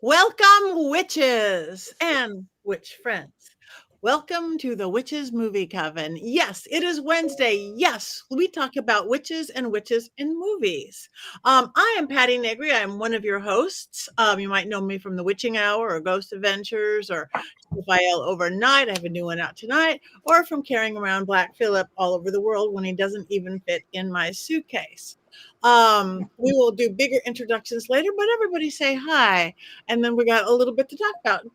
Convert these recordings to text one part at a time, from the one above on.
Welcome, witches and witch friends. Welcome to the Witches Movie Coven. Yes, it is Wednesday. Yes, we talk about witches and witches in movies. I am Patti Negri. I am one of your hosts. You might know me from The Witching Hour or Ghost Adventures or FIL Overnight. I have a new one out tonight. Or from carrying around Black Phillip all over the world when he doesn't even fit in my suitcase. We will do bigger introductions later, but everybody say hi. And then we got a little bit to talk about.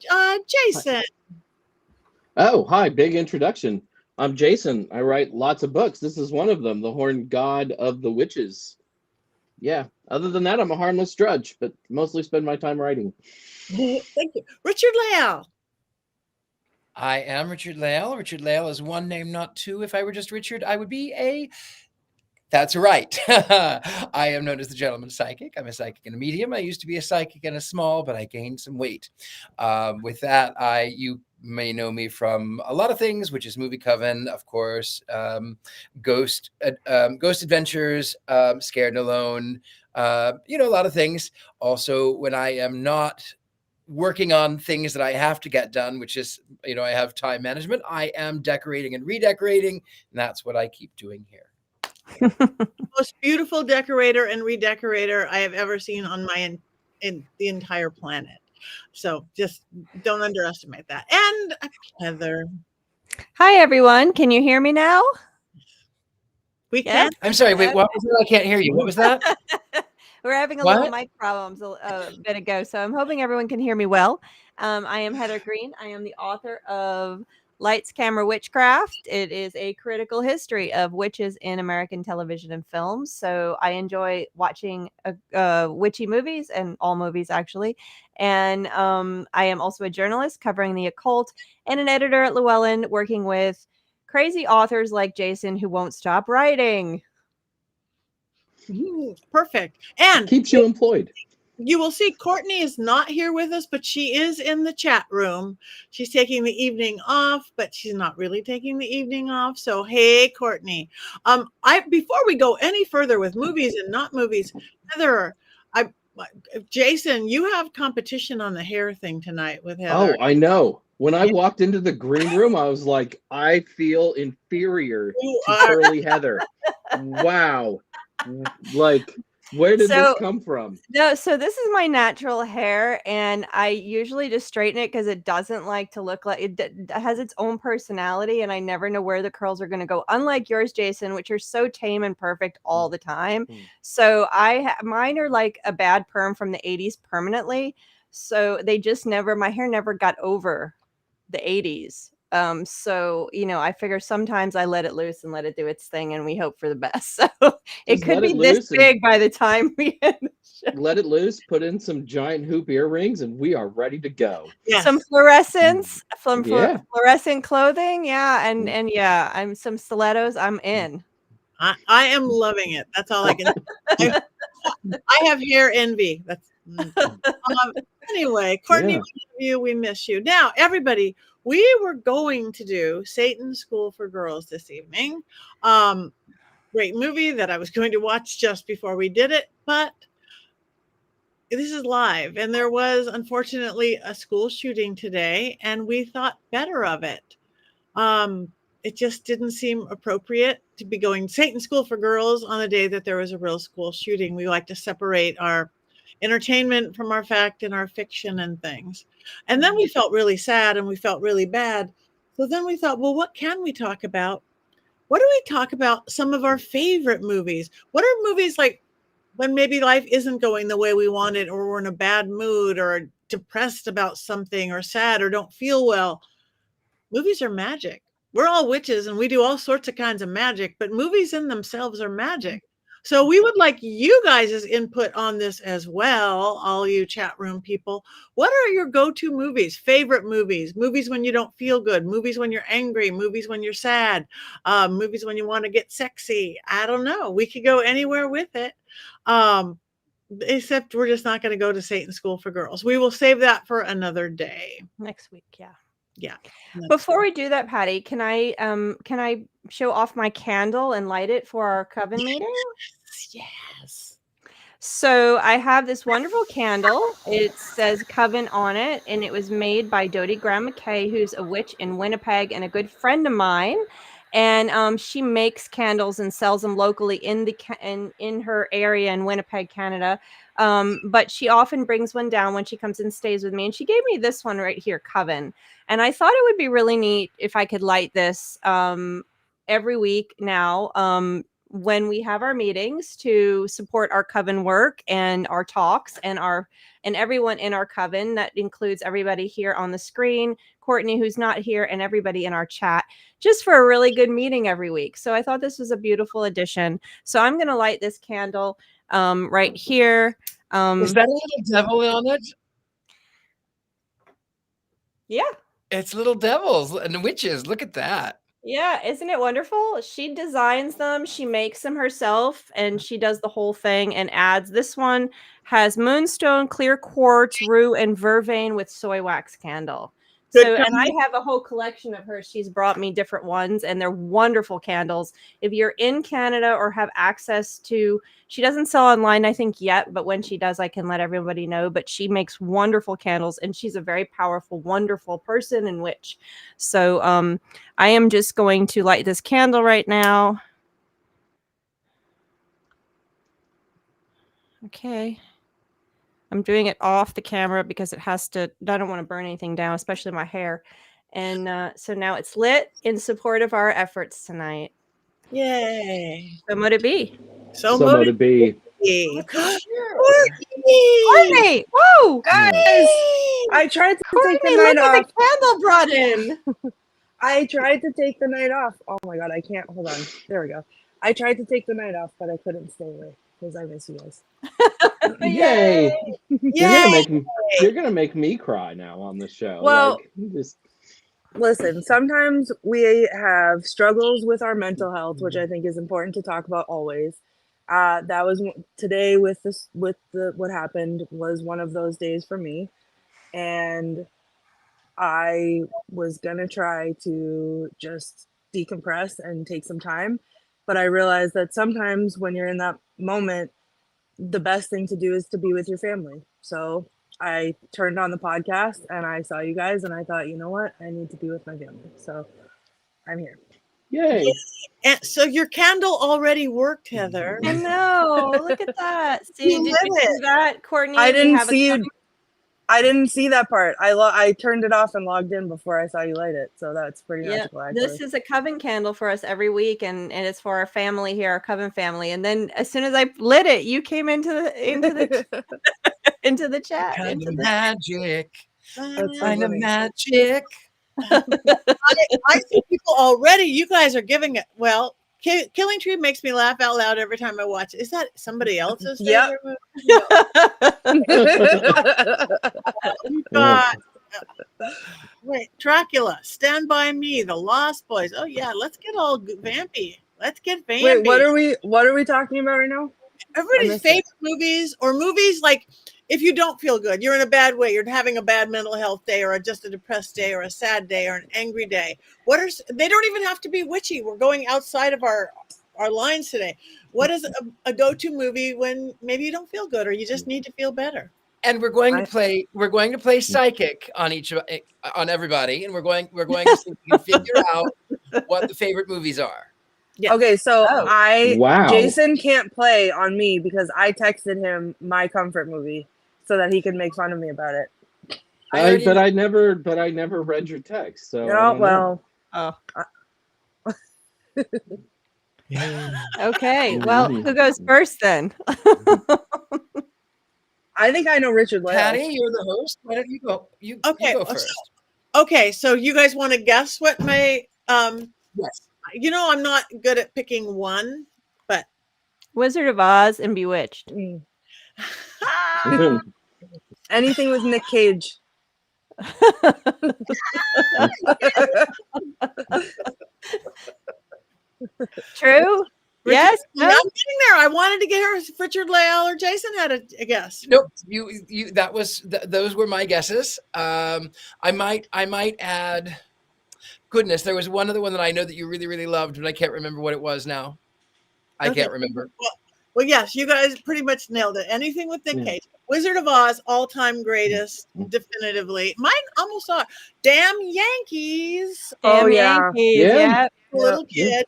Jason. Oh, hi, big introduction. I'm Jason. I write lots of books. This is one of them, The Horned God of the Witches. Yeah, other than that, I'm a harmless drudge, but mostly spend my time writing. Thank you. Richard-Lael. I am Richard-Lael. Richard-Lael is one name, not two. If I were just Richard, I would be a... That's right. I am known as the Gentleman Psychic. I'm a psychic and a medium. I used to be a psychic and a small, but I gained some weight. With that, you may know me from a lot of things, Witches Movie Coven, of course, Ghost Adventures, Scared and Alone, a lot of things. Also, when I am not working on things that I have to get done, which is, I have time management, I am decorating and redecorating, and that's what I keep doing here. Most beautiful decorator and redecorator I have ever seen on in the entire planet. So just don't underestimate that. And Heather. Hi, everyone. Can you hear me now? We can. I'm sorry. Wait, what was that? I can't hear you. What was that? We're having a little mic problems a bit ago, so I'm hoping everyone can hear me well. I am Heather Greene. I am the author of Lights, Camera, Witchcraft. It is a critical history of witches in American television and films. So I enjoy watching witchy movies and all movies, actually. And I am also a journalist covering the occult and an editor at Llewellyn, working with crazy authors like Jason who won't stop writing. Perfect. And keeps you employed. You will see Courtney is not here with us, but she is in the chat room. She's taking the evening off, but she's not really taking the evening off. So, hey, Courtney. Before we go any further with movies and not movies, Heather, Jason, you have competition on the hair thing tonight with Heather. Oh, I know. When I walked into the green room, I was like, I feel inferior to curly Heather. Wow. Like, where did this come from? No, so this is my natural hair, and I usually just straighten it because it doesn't like to look like it has its own personality, and I never know where the curls are going to go. Unlike yours, Jason, which are so tame and perfect all the time. So mine are like a bad perm from the 80s permanently. So they just my hair never got over the 80s. So I figure sometimes I let it loose and let it do its thing, and we hope for the best. So it could be this big by the time we end the show. Let it loose, put in some giant hoop earrings, and we are ready to go. Yes. Some fluorescence, fluorescent clothing, and I'm some stilettos. I'm in. I am loving it. That's all I can. I have hair envy. That's anyway. Courtney, we miss you. Now, everybody. We were going to do Satan's School for Girls this evening. Great movie that I was going to watch just before we did it, but this is live. And there was, unfortunately, a school shooting today, and we thought better of it. It just didn't seem appropriate to be going Satan's School for Girls on the day that there was a real school shooting. We like to separate our entertainment from our fact and our fiction and things. And then we felt really sad and we felt really bad. So then we thought, well, what can we talk about? What do we talk about? Some of our favorite movies. What are movies like when maybe life isn't going the way we want it, or we're in a bad mood or depressed about something or sad or don't feel well? Movies are magic. We're all witches and we do all sorts of kinds of magic, but movies in themselves are magic. So we would like you guys' input on this as well, all you chat room people. What are your go-to movies, favorite movies, movies when you don't feel good, movies when you're angry, movies when you're sad, movies when you want to get sexy? I don't know. We could go anywhere with it, except we're just not going to go to Satan's School for Girls. We will save that for another day. Next week, yeah. Yeah. Before we do that, Patti, can I show off my candle and light it for our coven meeting? Yes. So I have this wonderful candle. It says Coven on it, and it was made by Dodie Graham McKay, who's a witch in Winnipeg and a good friend of mine. And she makes candles and sells them locally in her area in Winnipeg, Canada. But she often brings one down when she comes and stays with me. And she gave me this one right here, Coven. And I thought it would be really neat if I could light this every week now. When we have our meetings to support our coven work and our talks and everyone in our coven. That includes everybody here on the screen, Courtney, who's not here, and everybody in our chat, just for a really good meeting every week. So I thought this was a beautiful addition. So I'm going to light this candle right here. Is that a little devil on it? Yeah. It's little devils and witches. Look at that. Yeah, isn't it wonderful? She designs them, she makes them herself, and she does the whole thing and adds. This one has moonstone, clear quartz, rue, and vervain with soy wax candle. Good So, and I combo. have a whole collection of hers. She's brought me different ones, and they're wonderful candles. If you're in Canada or have access to, she doesn't sell online, I think, yet, but when she does, I can let everybody know. But she makes wonderful candles, and she's a very powerful, wonderful person and witch. So, I am just going to light this candle right now. Okay. I'm doing it off the camera because it has to, I don't want to burn anything down, especially my hair. And so now it's lit in support of our efforts tonight. Yay. So mote it be. So So mote it be. Courtney! Whoa! Guys, I tried to take the Courtney, night look what off. the candle brought in. I tried to take the night off. Oh my god, I can't. Hold on. There we go. I tried to take the night off, but I couldn't stay away because I miss you guys. Yay! Yay! You're gonna make me cry now on the show. Well, like, just listen, sometimes we have struggles with our mental health, which I think is important to talk about always. That was today with what happened was one of those days for me, and I was gonna try to just decompress and take some time, but I realized that sometimes when you're in that moment, the best thing to do is to be with your family. So I turned on the podcast and I saw you guys and I thought, you know what? I need to be with my family. So I'm here. yay! And so your candle already worked, Heather. I know. Look at that. See, You did lit you see it. that, Courtney? I We didn't have a see coven- you. I didn't see that part. I turned it off and logged in before I saw you light it. So that's pretty Yeah, magical, actually. this is a coven candle for us every week, and it's for our family here, our coven family. And then as soon as I lit it, you came into the into the chat. Kind Into of the, magic. That's so Kind of funny. magic. I see people already. You guys are giving it. Well, Killing Tree makes me laugh out loud every time I watch it. Is that somebody else's Yep. favorite movie? We've got wait, Dracula, Stand By Me, The Lost Boys. Oh yeah, let's get all vampy. Let's get vampy. Wait, what are we talking about right now? I Everybody's missed favorite movies, or movies like if you don't feel good, you're in a bad way, you're having a bad mental health day, or just a depressed day, or a sad day, or an angry day. They don't even have to be witchy. We're going outside of our lines today. What is a go-to movie when maybe you don't feel good or you just need to feel better? And we're going to play psychic on everybody, and we're going to see if we can figure out what the favorite movies are. Yes. Okay, so Wow. Jason can't play on me because I texted him my comfort movie so that he could make fun of me about it. But I never read your text. So I Oh don't well. okay, well, who goes first then? I think I know Richard-Lael. Patti, you're the host. Why don't you go? You go first. Okay, so you guys want to guess what my Yes. You know, I'm not good at picking one, but Wizard of Oz and Bewitched. Anything with Nick Cage. True? Yes? No? I'm getting there. I wanted to get her Richard-Lael or Jason had a guess. Nope. You that was those were my guesses. I might add. Goodness, there was one other one that I know that you really, really loved, but I can't remember what it was now. I can't remember. Well, yes, you guys pretty much nailed it. Anything with Nick Yeah. Cage. Wizard of Oz, all-time greatest, definitively. Mine almost are. Damn Yankees. Oh, Damn yeah. Yankees. Yeah. Yeah. Little Yeah. kid.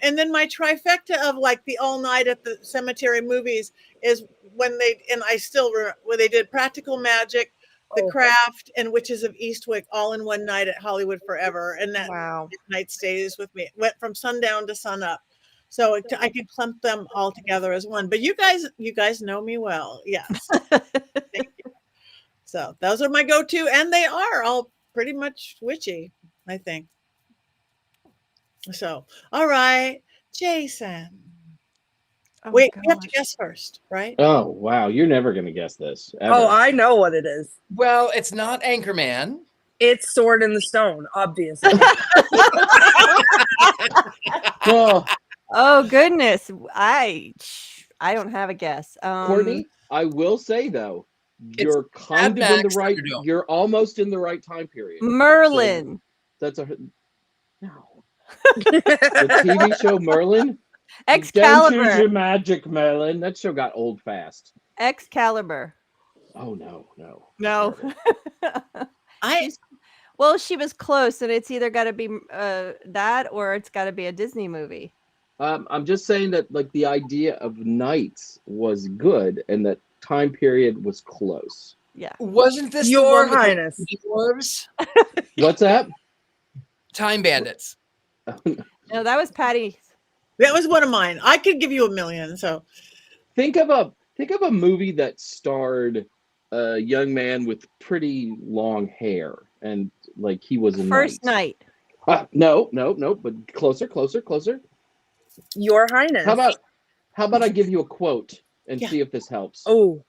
And then my trifecta of like the all night at the cemetery movies is when they, and I still remember, when they did Practical Magic, The Oh. Craft, and Witches of Eastwick all in one night at Hollywood Forever. And that Wow. night stays with me. It went from sundown to sun up. So I could clump them all together as one. But you guys know me well. Yes. Thank you. So those are my go-to, and they are all pretty much witchy, I think. So, all right, Jason. Oh, Wait, you have to gosh. guess first, right? Oh wow, you're never gonna guess this. Ever. Oh, I know what it is. Well, it's not Anchorman. It's Sword in the Stone, obviously. Oh, Oh goodness. I don't have a guess. Courtney, I will say though, It's you're kind of in the Max right. Thunderdome. You're almost in the right time period. Merlin. That's a no. The TV show Merlin. Don't use your Excalibur. magic, Merlin. That show got old fast. Excalibur. Oh no. No. I Well, she was close, and it's either got to be that or it's got to be a Disney movie. I'm just saying that like the idea of knights was good, and that time period was close. Yeah. Wasn't this Your the one with Highness. the dwarves? What's that? Time Bandits. No, that was Patty. that was one of mine. I could give you $1 million. So Think of a movie that starred a young man with pretty long hair, and like he was a First knight. Night. No, but closer. Your Highness. How about I give you a quote and Yeah. see if this helps? Oh,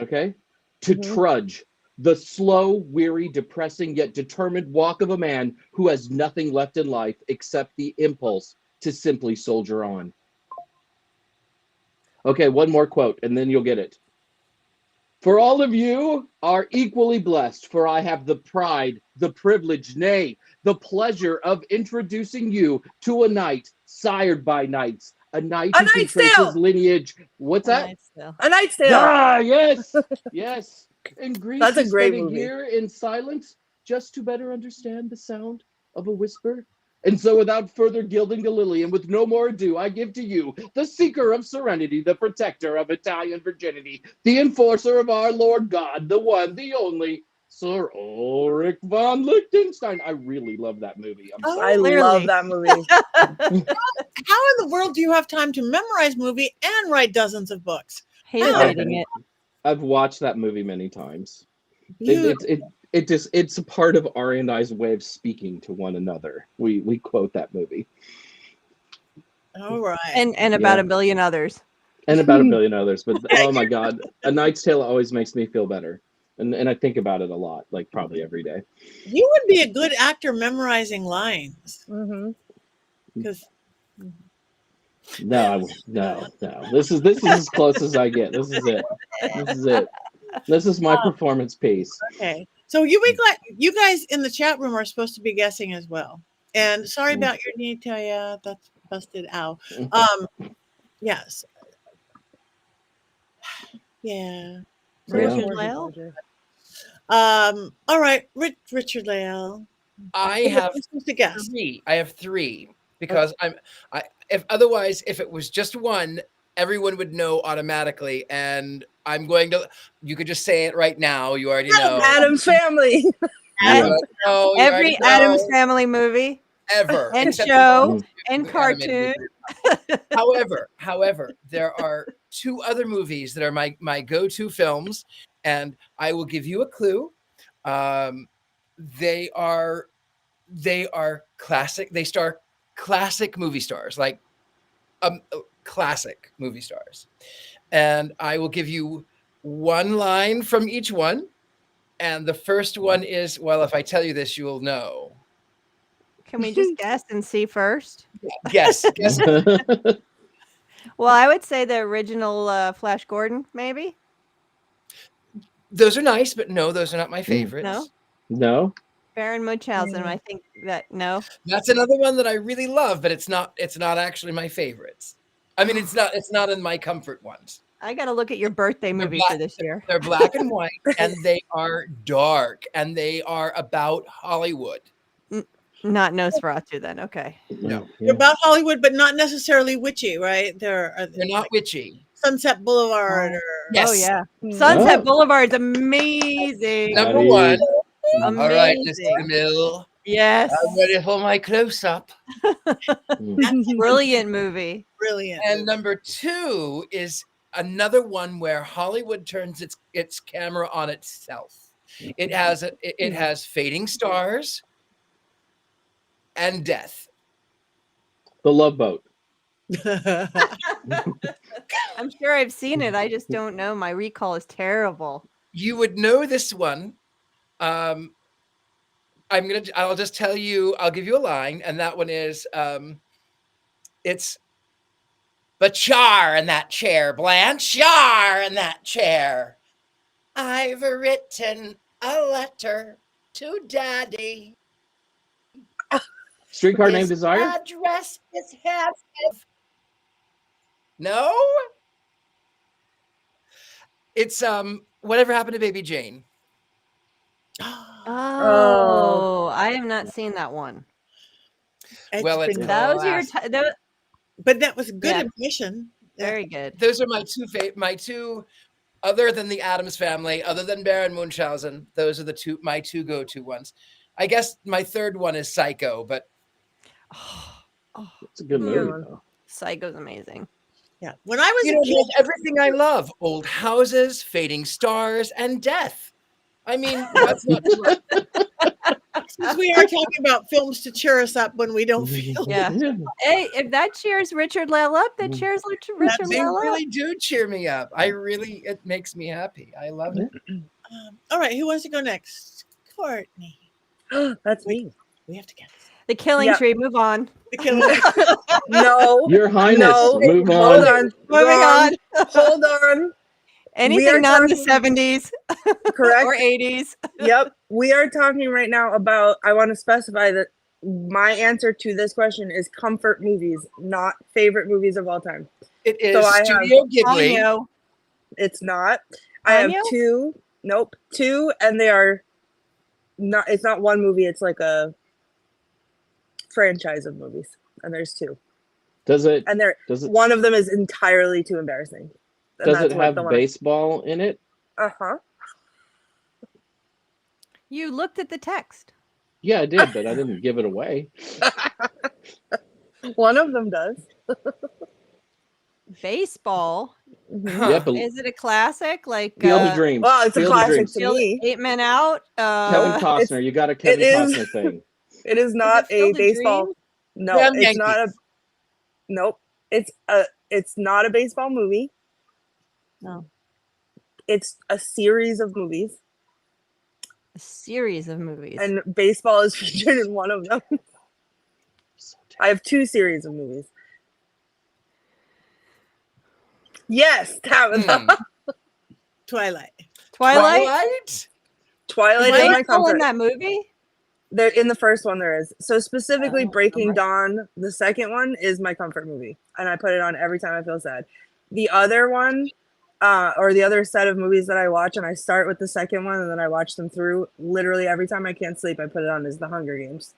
Okay. To Mhm. trudge, the slow, weary, depressing yet determined walk of a man who has nothing left in life except the impulse to simply soldier on. Okay, one more quote, and then you'll get it. For all of you are equally blessed, for I have the pride, the privilege, nay, the pleasure of introducing you to a knight sired by knights, a knight A who can Knight's trace Tale! his lineage. What's that? Nice still. A Knight's Tale. Ah, yes. In Greece, That's a he great spent movie. a year in silence just to better understand the sound of a whisper. And so, without further gilding the lily, and with no more ado, I give to you the seeker of serenity, the protector of Italian virginity, the enforcer of our Lord God, the one, the only, Sir Ulrich von Liechtenstein. I really love that movie. I'm Oh, sorry. I Clearly. love that movie. how in the world do you have time to memorize movie and write dozens of books? Hated Oh. reading it. I've watched that movie many times. You, It's a part of Ari and I's way of speaking to one another. We quote that movie. all right. And about Yeah. a billion others. And about a billion others. But oh my God, A Knight's Tale always makes me feel better. And I think about it a lot, like probably every day. You would be a good actor memorizing lines. Mhm. Because No. This is as close as I get. This is it. This is my performance piece. okay. So you guys in the chat room are supposed to be guessing as well. And sorry about your knee, Taya. That's busted out. Yes. Yeah. Richard-Lael? All right, Richard-Lael. I You're have supposed to guess. three. I have three because if it was just one, everyone would know automatically. And I'm going to. You could just say it right now. You already know. Adam's Family. Yeah. You Every already know. Adams Family movie Ever and except show for and the animated cartoon. movie. However, there are two other movies that are my go-to films, and I will give you a clue. They are classic. They star classic movie stars, like classic movie stars, and I will give you one line from each one. And the first one is, well, if I tell you this, you'll know. Can we just guess and see first? Yes. Well, I would say the original Flash Gordon, maybe. Those are nice, but no, those are not my favorites. No? No? Baron Munchausen. I think that no. That's another one that I really love, but it's not actually my favorites. I mean, it's not in my comfort ones. I got to look at your birthday movie black- for this year. They're black and white, and they are dark, and they are about Hollywood. Not Nosferatu then. Okay. No. They're about Hollywood, but not necessarily witchy, right? They're not witchy. Sunset Boulevard. Or, Yes. Oh yeah. Mm. Sunset Oh. Boulevard's amazing. Number Patty. one. Amazing. All right, Mr. Mill. Yes. I'm ready for my close-up. Brilliant movie. Brilliant. And number two is another one where Hollywood turns its camera on itself. It has fading stars and death. The Love Boat. I'm sure I've seen it. I just don't know. My recall is terrible. You would know this one. I'll just tell you, I'll give you a line, and that one is it's Bachar in that chair, Blanchard in that chair. I've written a letter to Daddy. Streetcar Named His Desire. address is half. No? It's Whatever Happened to Baby Jane. Oh, I have not seen that one. Well, it's been- Those are your classic. but that was good Yeah. admission. very good. Those are my two, other than the Addams Family, other than Baron Munchausen. Those are my two go-to ones. I guess my third one is Psycho, but It's a good movie. Yeah. Though. Psycho's amazing. Yeah. When I was you a know, kid, there's everything I love: old houses, fading stars, and death. I mean, that's not too much. since we are talking about films to cheer us up when we don't feel Yeah. Hey, if that cheers Richard-Lael up, that cheers They Richard-Lael up. really do cheer me up. It makes me happy. I love it. All right, who wants to go next? Courtney. That's me. We have to guess. The Killing Yeah. Tree. Move on. The killer. No. Your Highness, No. move Hold on. on. Moving on. Hold on. Anything not in the talking- 70s Correct. or 80s. Yep. We are talking right now about, I want to specify that my answer to this question is comfort movies, not favorite movies of all time. It is So I have- Studio Ghibli. Ponyo. It's not. I have Ponyo? two. Nope. Two, and they are not, it's not one movie, it's like a franchise of movies. And there's two. Does it? And they're Does it? one of them is entirely too embarrassing. And Does that's it what have the one- baseball in it? Uh-huh. You looked at the text. Yeah, I did, but I didn't give it away. One of them does. Baseball. Mhm. Huh. Yeah, but Is it a classic? Like Field of Dreams. Well, it's a Field of classic Dreams. to Field- me. 8 Men Out. Kevin Costner. You got a Kevin is- Costner thing. It is not Field a of baseball. Dreams? No, Damn it's not a. Yankees. Nope. It's not a baseball movie. No. It's a series of movies, A series of movies. and baseball is featured in one of them. I have two series of movies. Yes, Tabitha. Twilight. Twilight? Twilight Is is my Baseball in comfort. that movie? There in the first one there is. So specifically Oh, Breaking alright. Dawn, the second one is my comfort movie. And I put it on every time I feel sad. The other one, or the other set of movies that I watch, and I start with the second one and then I watch them through literally every time I can't sleep, I put it on, is The Hunger Games.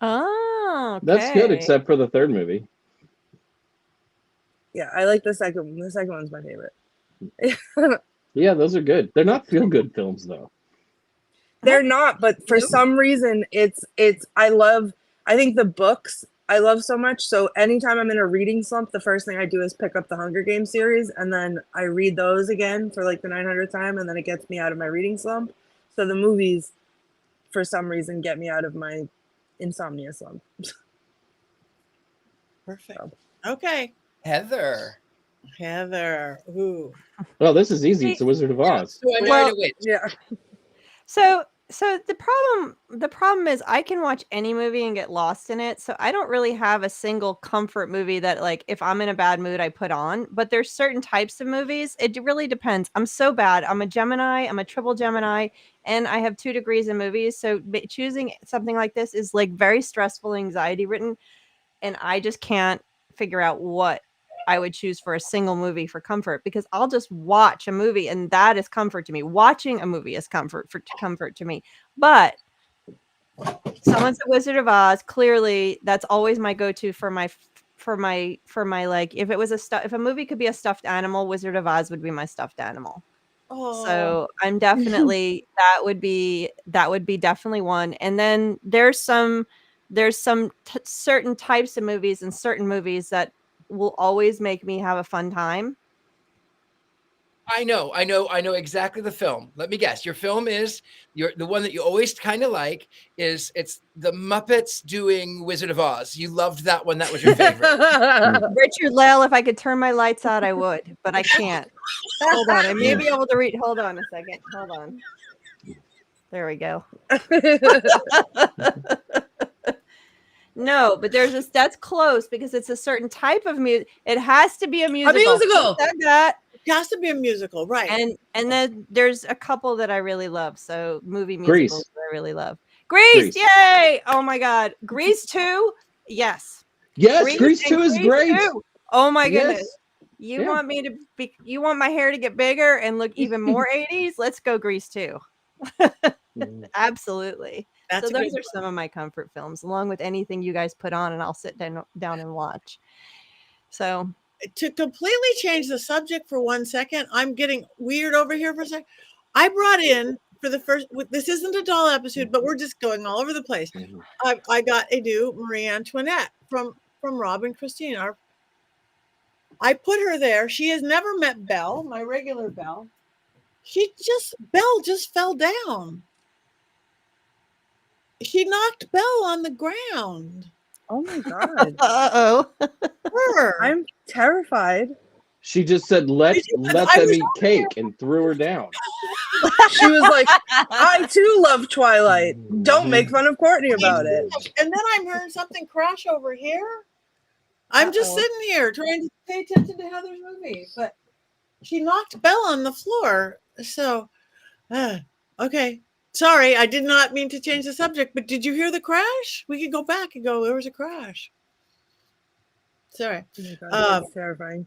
Oh, okay. That's good, except for the third movie. Yeah, I like the second one. The second one's my favorite. Yeah, those are good. They're not feel-good films, though. They're not, but for Nope. some reason I think the books I love so much. So anytime I'm in a reading slump, the first thing I do is pick up the Hunger Games series and then I read those again for like the 900th time, and then it gets me out of my reading slump. So the movies for some reason get me out of my insomnia slump. Perfect. Okay. Heather. Heather. Ooh. Oh, this is easy. It's The Wizard of Oz. So I married Well- a witch. Yeah. So the problem is I can watch any movie and get lost in it. So I don't really have a single comfort movie that, like, if I'm in a bad mood, I put on. But there's certain types of movies. It really depends. I'm so bad. I'm a Gemini. I'm a triple Gemini, and I have 2 degrees in movies. So choosing something like this is like very stressful, anxiety ridden, and I just can't figure out what I would choose for a single movie for comfort, because I'll just watch a movie and that is comfort to me. Watching a movie is comfort to me. But someone said Wizard of Oz. Clearly, that's always my go-to for my like, if a movie could be a stuffed animal, Wizard of Oz would be my stuffed animal. Oh, So I'm definitely that would be definitely one. And then there's some certain types of movies and certain movies that will always make me have a fun time. I know exactly the film. Let me guess. Your film is the one that you always kind of like it's the Muppets doing Wizard of Oz. You loved that one. That was your favorite. Richard-Lael, if I could turn my lights out, I would, but I can't. Hold on. I may be able to read. Hold on a second. Hold on. There we go. No, but that's close because it's a certain type of music. It has to be a musical. A musical. it has to be a musical, right? And then there's a couple that I really love. So movie musicals that I really love. Grease, yay! Oh my God, Grease 2, yes. Yes, Grease 2 is great. 2. Oh my goodness. Yes. You want me to be? You want my hair to get bigger and look even more 80s? Let's go Grease 2. Absolutely. So those are some of my comfort films, along with anything you guys put on, and I'll sit down and watch. So to completely change the subject for 1 second, I'm getting weird over here for a second. I brought in for the first. This isn't a doll episode, but we're just going all over the place. I got a new Marie Antoinette from Rob and Christine. I put her there. She has never met Belle, my regular Belle. Belle just fell down. She knocked Belle on the ground. Oh my God. Uh-oh. I'm terrified. She just said, let them eat cake, and threw her down. She was like, I too love Twilight. Don't make fun of Courtney about it. And then I'm hearing something crash over here. I'm just sitting here trying to pay attention to Heather's movie, but she knocked Belle on the floor. So, okay. Sorry, I did not mean to change the subject, but did you hear the crash? We could go back and go, there was a crash. Sorry. Oh my God, that's terrifying.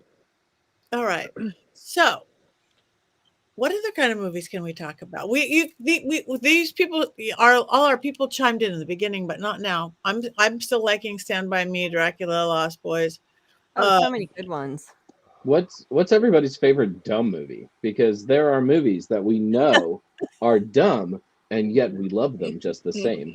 All right. So, what other kind of movies can we talk about? These people all our people chimed in the beginning, but not now. I'm still liking Stand By Me, Dracula, Lost Boys. So many good ones. What's everybody's favorite dumb movie? Because there are movies that we know are dumb, and yet we love them just the same.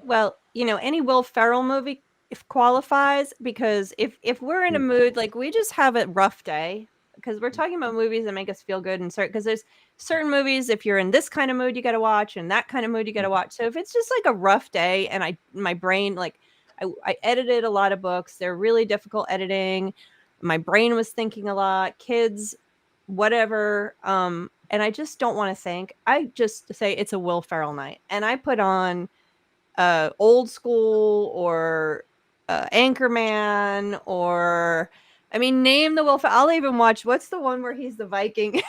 Well, any Will Ferrell movie qualifies, because if we're in a mood, like we just have a rough day, because we're talking about movies that make us feel good, and because there's certain movies, if you're in this kind of mood, you got to watch, and that kind of mood, you got to watch. So if it's just like a rough day, and my brain, like I edited a lot of books, they're really difficult editing. My brain was thinking a lot, kids, whatever. And I just don't want to think. I just say it's a Will Ferrell night, and I put on Old School or Anchorman, or name the Will Ferrell. I'll even watch, what's the one where he's the Viking?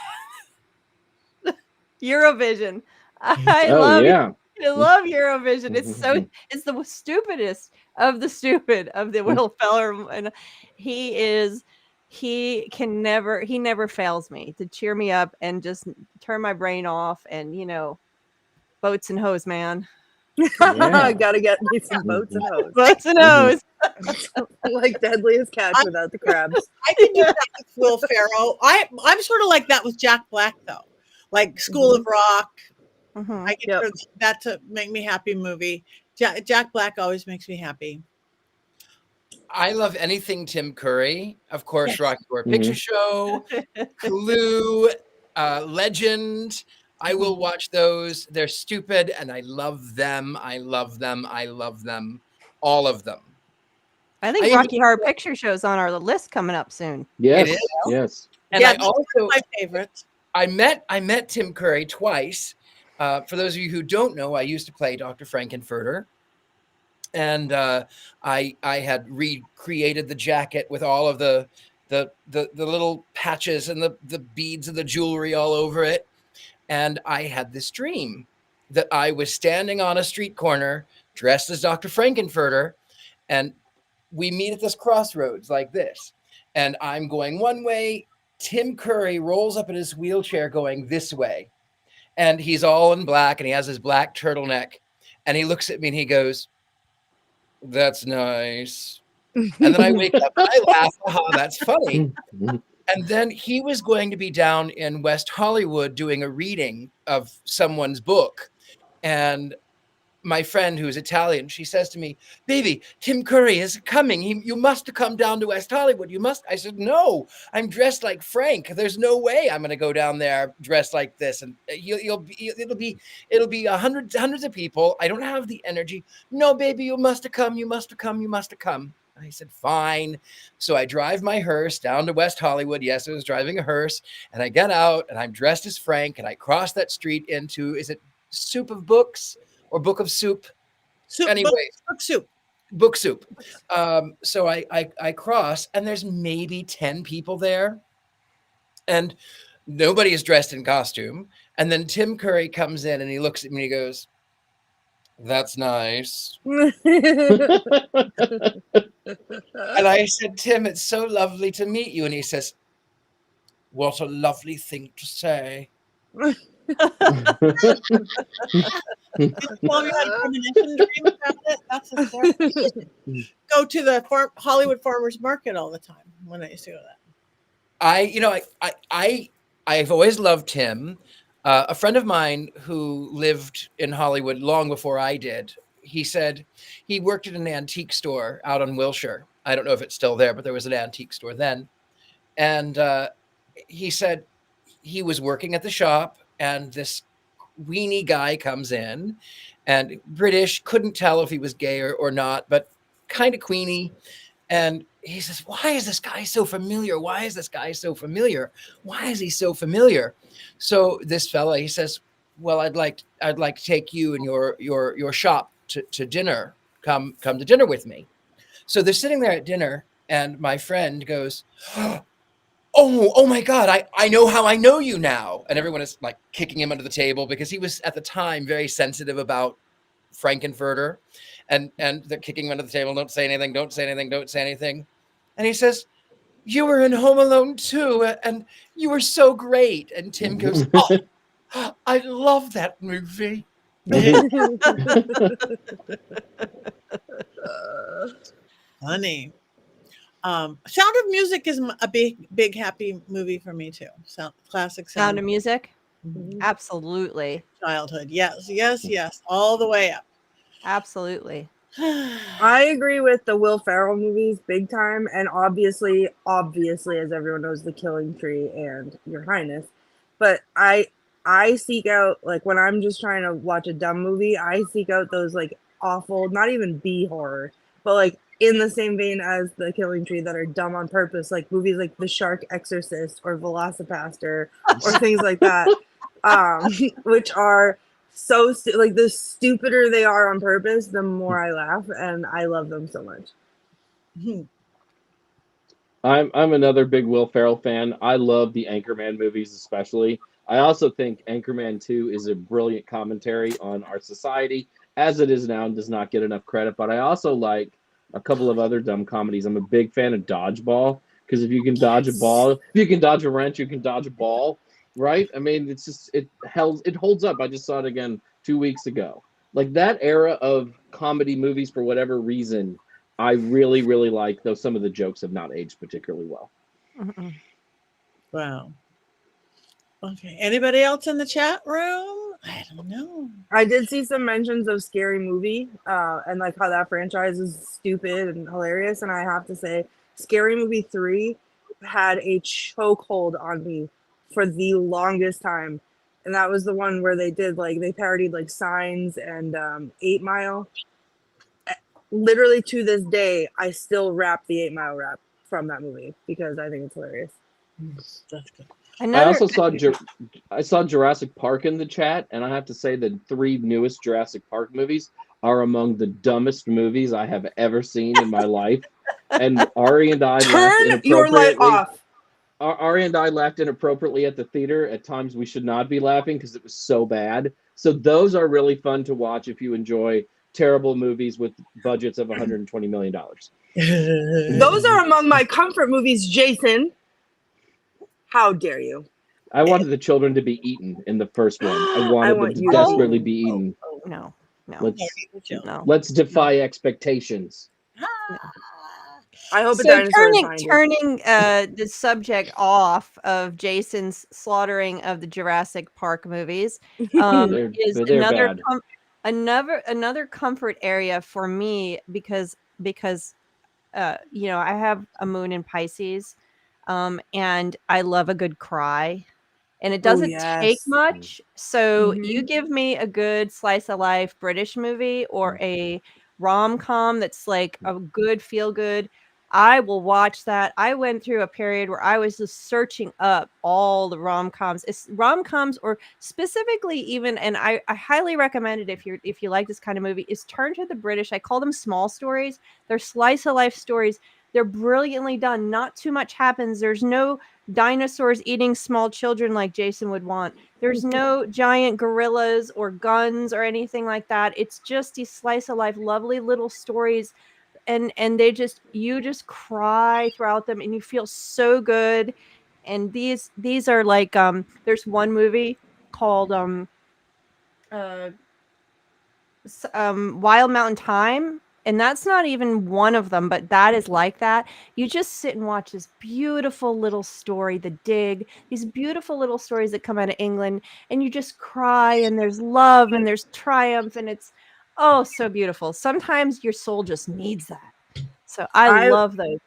Eurovision. I love Eurovision. It's the stupidest of the stupid of the Will Ferrell, and he never fails me to cheer me up and just turn my brain off, and boats and hose, man. I gotta get me some boats and hose. Boats and hose. Like Deadliest Catch without the crabs. I can do that with Will Ferrell. I'm sort of like that with Jack Black, though. Like School of Rock. I can do that to make me happy movie. Jack Black always makes me happy. I love anything Tim Curry. Of course, yes. Rocky Horror Picture Show, Clue, Legend. I will watch those. They're stupid, and I love them. I love them. I love them. All of them. I think Rocky Horror Picture Show's on our list coming up soon. Yes, yes. And I also my favorite. I met Tim Curry twice. For those of you who don't know, I used to play Dr. Frankenfurter, and I had recreated the jacket with all of the little patches and the beads and the jewelry all over it. And I had this dream that I was standing on a street corner dressed as Dr. Frankenfurter, and we meet at this crossroads like this. and I'm going one way. Tim Curry rolls up in his wheelchair going this way, and he's all in black, and he has his black turtleneck, and he looks at me and he goes, "That's nice." And then I wake up and I laugh, "Haha, that's funny." And then he was going to be down in West Hollywood doing a reading of someone's book. And my friend, who's Italian, she says to me, "Baby, Tim Curry is coming. You must come down to West Hollywood. You must." I said, "No, I'm dressed like Frank. There's no way I'm going to go down there dressed like this. And it'll be hundreds of people. I don't have the energy." "No, baby, you must come. You must come. You must come." I said, "Fine." So I drive my hearse down to West Hollywood. Yes, I was driving a hearse, and I get out and I'm dressed as Frank, and I cross that street into, is it Soup of Books or Book of Soup? Anyway, Book Soup. So I cross, and there's maybe 10 people there, and nobody is dressed in costume. And then Tim Curry comes in and he looks at me and he goes, "That's nice." And I said, "Tim, it's so lovely to meet you." And he says, "What a lovely thing to say." Well, you had a premonition dream about it. That's hysterical. Go to the Hollywood Farmers Market all the time when I used to go to that. I've always loved Tim. A friend of mine who lived in Hollywood long before I did, he said he worked at an antique store out on Wilshire. I don't know if it's still there, but there was an antique store then. And he said he was working at the shop, and this weenie guy comes in, and British, couldn't tell if he was gay or not, but kind of queenie. And he says, "Why is this guy so familiar? Why is this guy so familiar? Why is he so familiar?" So this fella, he says, "Well, I'd like to take you and your shop to dinner. Come to dinner with me." So they're sitting there at dinner, and my friend goes, Oh my God, I know how I know you now. And everyone is like kicking him under the table because he was at the time very sensitive about Frankenfurter, and they're kicking him under the table. "Don't say anything, don't say anything, don't say anything." And he says, "You were in Home Alone too, and you were so great." And Tim goes, "Oh, I love that movie." Funny. Sound of Music is a big happy movie for me too. Classic Sound of Music? Mhm. Absolutely. Childhood. Yes. All the way up. Absolutely. I agree with the Will Ferrell movies big time, and obviously, as everyone knows, The Killing Tree and Your Highness. But I seek out, like, when I'm just trying to watch a dumb movie, I seek out those like awful, not even B horror, but like in the same vein as The Killing Tree, that are dumb on purpose, like movies like The Shark Exorcist or Velocipaster or things like that, which are so like the stupider they are on purpose, the more I laugh, and I love them so much. I'm another big Will Ferrell fan. I love the Anchorman movies especially. I also think Anchorman 2 is a brilliant commentary on our society as it is now and does not get enough credit. But I also like a couple of other dumb comedies. I'm a big fan of Dodgeball, because if you can dodge a ball, if you can dodge a wrench, you can dodge a ball, right? I mean, it's just it holds up. I just saw it again 2 weeks ago. Like that era of comedy movies, for whatever reason, I really, really like, though some of the jokes have not aged particularly well. Wow. Okay. Anybody else in the chat room? I don't know. I did see some mentions of Scary Movie, and like how that franchise is stupid and hilarious. And I have to say, Scary Movie 3 had a chokehold on me for the longest time. And that was the one where they parodied like Signs and 8 Mile. Literally to this day, I still rap the 8 Mile rap from that movie because I think it's hilarious. That's good. I also saw Jurassic Park in the chat, and I have to say the 3 newest Jurassic Park movies are among the dumbest movies I have ever seen in my life. And Ari and I laughed inappropriately. Ari and I laughed inappropriately at the theater. At times we should not be laughing because it was so bad. So those are really fun to watch if you enjoy terrible movies with budgets of $120 million. Those are among my comfort movies, Jason. How dare you? I wanted the children to be eaten in the first one. I wanted want them you to to desperately be be eaten. No, no, Let's no. defy expectations. I hope a So dinosaur is behind you. turning the subject off of Jason's slaughtering of the Jurassic Park movies is They're bad. another comfort area for me because you know, I have a moon in Pisces, and I love a good cry. And it doesn't take yes. much. So Mhm. you give me a good slice of life British movie or a rom-com that's like a good feel good, I will watch that. I went through a period where I was just searching up all the rom-coms. It's rom-coms or specifically even, and I highly recommend it if you like this kind of movie, is turn to the British. I call them small stories. They're slice of life stories. They're brilliantly done. Not too much happens. There's no dinosaurs eating small children like Jason would want. There's no giant gorillas or guns or anything like that. It's just these slice of life, lovely little stories, and they just, you just cry throughout them, and you feel so good. And these are like there's one movie called Wild Mountain Thyme, and that's not even one of them, but that is like that. You just sit and watch this beautiful little story, The Dig, these beautiful little stories that come out of England, and you just cry, and there's love and there's triumph, and it's oh so beautiful. Sometimes your soul just needs that. So I love those.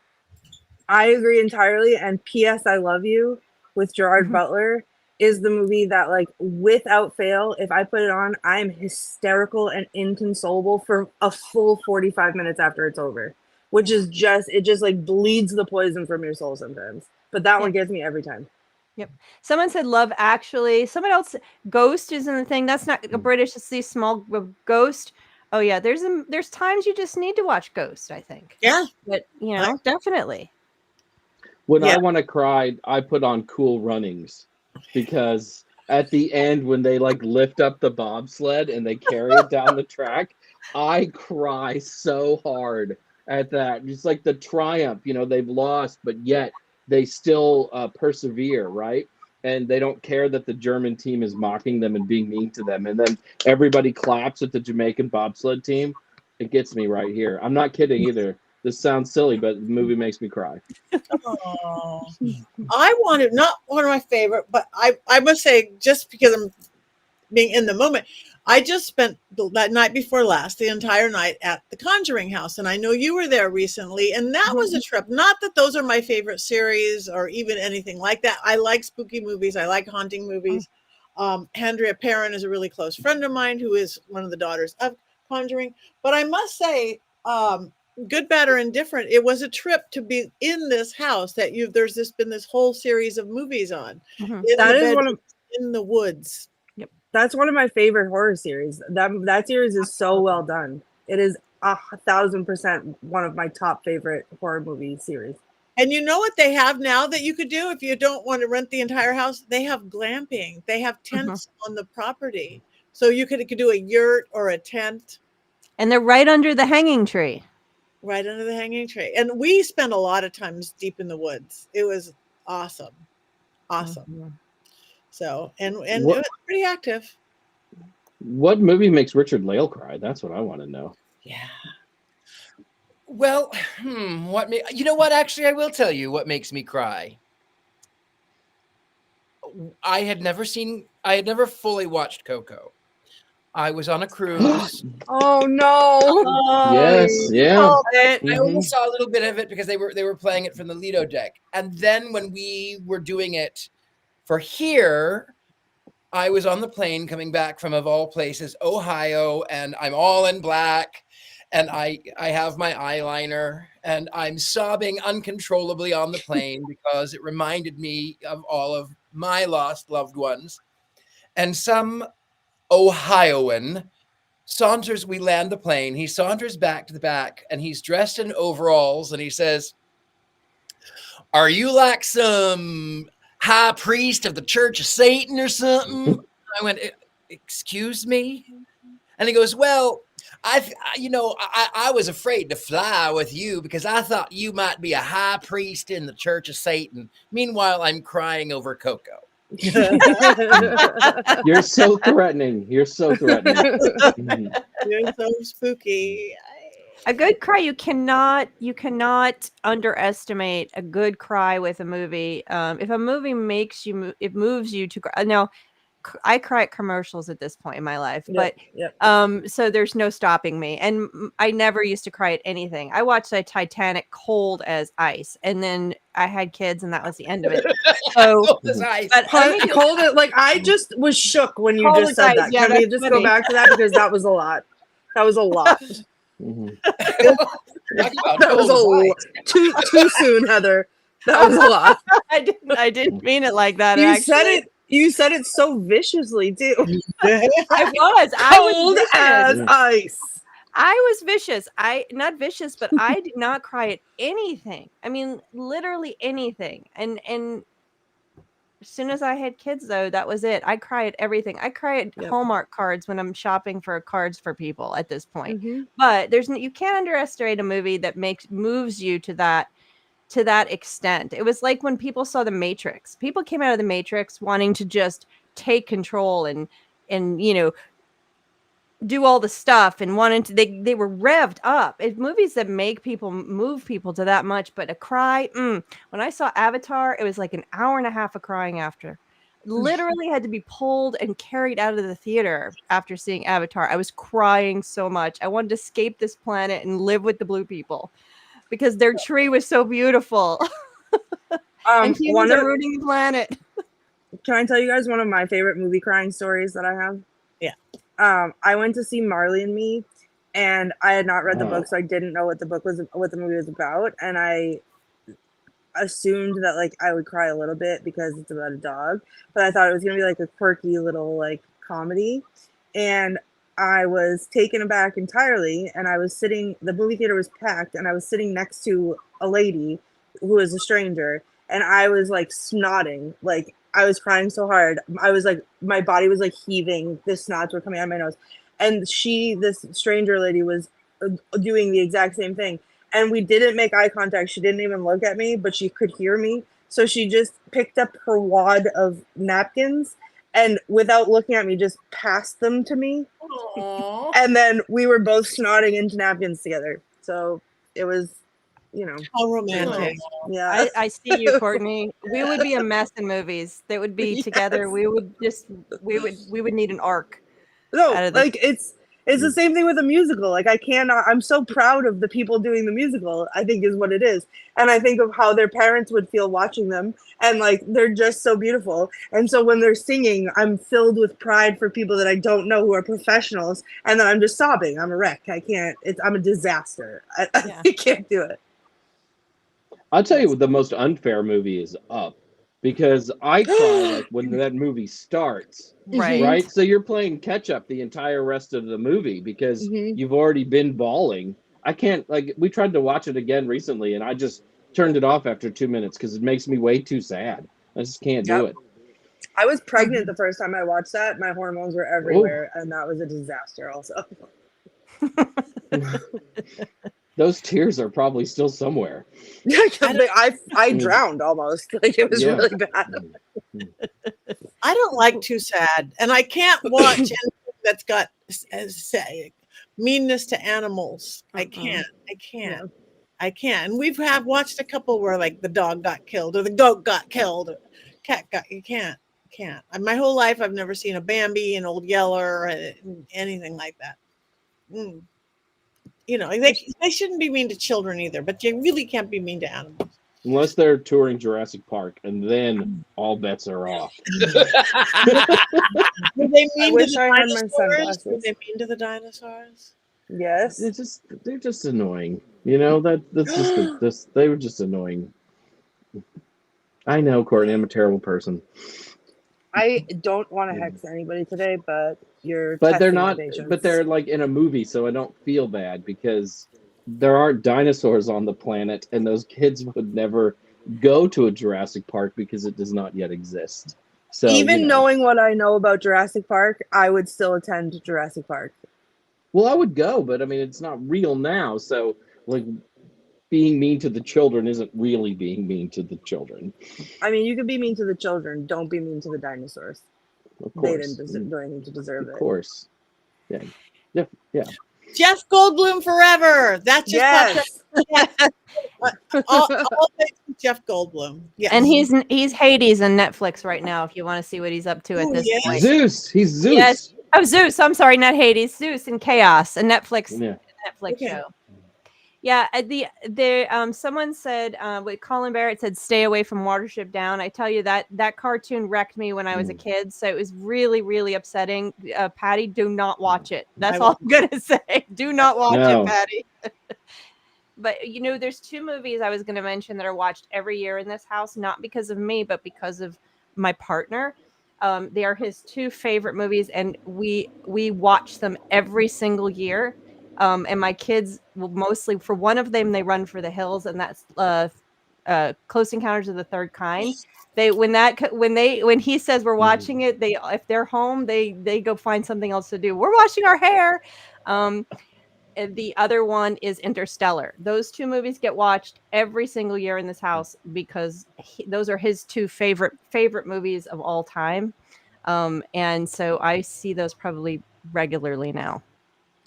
I agree entirely. And P.S. I Love You with Gerard Butler is the movie that, like, without fail, if I put it on, I'm hysterical and inconsolable for a full 45 minutes after it's over, which is just, it just like bleeds the poison from your soul sometimes. But that one gets me every time. Yep. Someone said Love Actually. Someone else, Ghost is in the thing. That's not a British. It's these small Ghost. Oh yeah, there's times you just need to watch Ghost, I think. Yeah. But you know, definitely. When I want to cry, I put on Cool Runnings, because at the end when they like lift up the bobsled and they carry it down the track, I cry so hard at that. Just like the triumph, you know, they've lost, but yet they still persevere, right? And they don't care that the German team is mocking them and being mean to them. And then everybody claps at the Jamaican bobsled team. It gets me right here. I'm not kidding either. This sounds silly, but the movie makes me cry. Oh, I wanted, not one of my favorite, but I must say, just because I'm being in the moment, I just spent that night before last, the entire night at the Conjuring House. And I know you were there recently, and that was a trip. Not that those are my favorite series or even anything like that. I like spooky movies. I like haunting movies. Andrea Perron is a really close friend of mine who is one of the daughters of Conjuring. But I must say, good, bad, or indifferent, it was a trip to be in this house that there's been this whole series of movies on. That is one of, in the woods. Yep. That's one of my favorite horror series. That series is so well done. It is 1,000% one of my top favorite horror movie series. And you know what they have now that you could do if you don't want to rent the entire house? They have glamping. They have tents on the property. So you could do a yurt or a tent. And they're right under the hanging tree. Right under the hanging tree. And we spent a lot of times deep in the woods. It was awesome. Awesome. So, and it was pretty active. What movie makes Richard-Lael cry? That's what I want to know. Yeah. Well, you know what? Actually, I will tell you what makes me cry. I had never fully watched Coco. I was on a cruise. Oh no! Yes, yeah. I only saw a little bit of it because they were playing it from the Lido deck. And then when we were doing it for here, I was on the plane coming back from, of all places, Ohio, and I'm all in black, and I have my eyeliner, and I'm sobbing uncontrollably on the plane because it reminded me of all of my lost loved ones. And some Ohioan we land the plane, he saunters back to the back, and he's dressed in overalls, and he says, "Are you like some high priest of the Church of Satan or something?" I went, "Excuse me?" And he goes, "Well, I was afraid to fly with you because I thought you might be a high priest in the Church of Satan. Meanwhile, I'm crying over Coco. You're so threatening. You're so threatening. Mhm. You're so spooky. A good cry, you cannot underestimate a good cry with a movie. If a movie makes you it moves you to cry. Now, I cry at commercials at this point in my life, but so there's no stopping me. And I never used to cry at anything. I watched the Titanic cold as ice, and then I had kids, and that was the end of it. So, Cold as ice. but Cold it, like I just was shook when you Cold just as said ice, that. yeah, Can we that's just funny. go back to that because that was a lot. That was a lot. Mhm. That was a lot. Too soon, Heather. That was a lot. I didn't mean it like that. You said it so viciously too. I was Cold vicious. as ice. I was vicious. Not vicious, but I did not cry at anything. I mean, literally anything. And as soon as I had kids, though, that was it. I cry at everything. I cry at Hallmark cards when I'm shopping for cards for people at this point. Mm-hmm. But you can't underestimate a movie that moves you to that extent. It was like when people saw The Matrix. People came out of The Matrix wanting to just take control and do all the stuff and wanted to. They were revved up. It's movies that move people to that much. But a cry, when I saw Avatar, it was like an hour and a half of crying after. Literally had to be pulled and carried out of the theater after seeing Avatar. I was crying so much. I wanted to escape this planet and live with the blue people because their tree was so beautiful. And humans are ruining the planet. Can I tell you guys one of my favorite movie crying stories that I have? Yeah. I went to see Marley and Me, and I had not read the book, so I didn't know what the movie was about, and I assumed that like I would cry a little bit because it's about a dog, but I thought it was gonna be like a quirky little like comedy, and I was taken aback entirely. And I was sitting. The movie theater was packed, and I was sitting next to a lady who was a stranger, and I was like snotting, like I was crying so hard. I was like, my body was like heaving. The snots were coming out of my nose, and this stranger lady was doing the exact same thing. And we didn't make eye contact. She didn't even look at me, but she could hear me. So she just picked up her wad of napkins and without looking at me, just passed them to me. Aww. And then we were both snotting into napkins together. So it was, How romantic. Yeah. I see you, Courtney. We would be a mess in movies. They would be together. We would need an arc. No, like it's the same thing with a musical. Like I'm so proud of the people doing the musical, I think is what it is. And I think of how their parents would feel watching them, and like they're just so beautiful. And so when they're singing, I'm filled with pride for people that I don't know who are professionals, and then I'm just sobbing. I'm a wreck. I'm a disaster. I can't do it. I'll tell you, the most unfair movie is Up, because I cry like when that movie starts. Right. So you're playing catch up the entire rest of the movie because you've already been bawling. I can't, like, we tried to watch it again recently, and I just turned it off after 2 minutes because it makes me way too sad. I just can't do it. I was pregnant the first time I watched that. My hormones were everywhere, and that was a disaster also. Those tears are probably still somewhere. I drowned almost. Like it was really bad. I don't like too sad, and I can't watch anything that's got meanness to animals. I can't. And we have watched a couple where like the dog got killed or the goat got killed, or cat got. You can't. My whole life I've never seen a Bambi, an Old Yeller, or anything like that. They shouldn't be mean to children either, but you really can't be mean to animals. Unless they're touring Jurassic Park, and then all bets are off. Were they mean to the dinosaurs? Were they mean to the dinosaurs? Yes. They're just annoying. They were just annoying. I know, Courtney, I'm a terrible person. I don't want to hex anybody today, but they're not. But they're like in a movie, so I don't feel bad because there aren't dinosaurs on the planet, and those kids would never go to a Jurassic Park because it does not yet exist. So even knowing what I know about Jurassic Park, I would still attend Jurassic Park. Well, I would go, but I mean, it's not real now. So, like, being mean to the children isn't really being mean to the children. I mean, you could be mean to the children. Don't be mean to the dinosaurs. Of They course. didn't do anything to deserve Of it. course. Yeah. Yeah. Jeff Goldblum forever. That's just Yes. all thanks to Jeff Goldblum. Yes. And he's Hades on Netflix right now. If you want to see what he's up to at Ooh, this yeah. point. Zeus. He's Zeus. Yes. Oh, Zeus. I'm sorry, not Hades. Zeus in Chaos, a Netflix Yeah. Okay. show. Yeah, someone said with Colin Barrett said stay away from Watership Down. I tell you that cartoon wrecked me when I was a kid, so it was really, really upsetting. Patty, do not watch it. That's all I'm gonna say. Do not watch it, Patty. But there's two movies I was gonna mention that are watched every year in this house, not because of me, but because of my partner. They are his two favorite movies, and we watch them every single year. And my kids will mostly, for one of them, they run for the hills, and that's Close Encounters of the Third Kind. When he says we're watching it, if they're home, they go find something else to do. We're washing our hair. And the other one is Interstellar. Those two movies get watched every single year in this house because those are his two favorite movies of all time. And so I see those probably regularly now.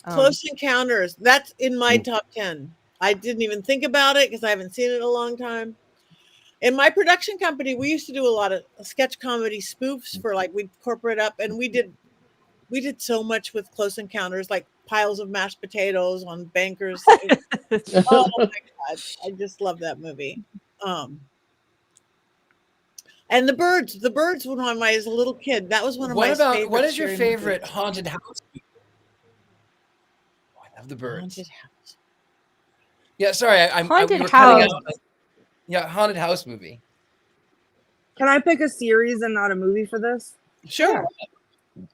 Close Encounters. That's in my top 10. I didn't even think about it because I haven't seen it in a long time. In my production company, we used to do a lot of sketch comedy spoofs for we'd corporate up, and we did so much with Close Encounters, like piles of mashed potatoes on bankers. Oh my God. I just love that movie. And the birds when I was a little kid. That was one of my favorites. What is your favorite haunted house movie? Of the birds. Haunted house. Yeah, sorry, Haunted we're house. cutting out. Yeah, haunted house movie. Can I pick a series and not a movie for this? Sure.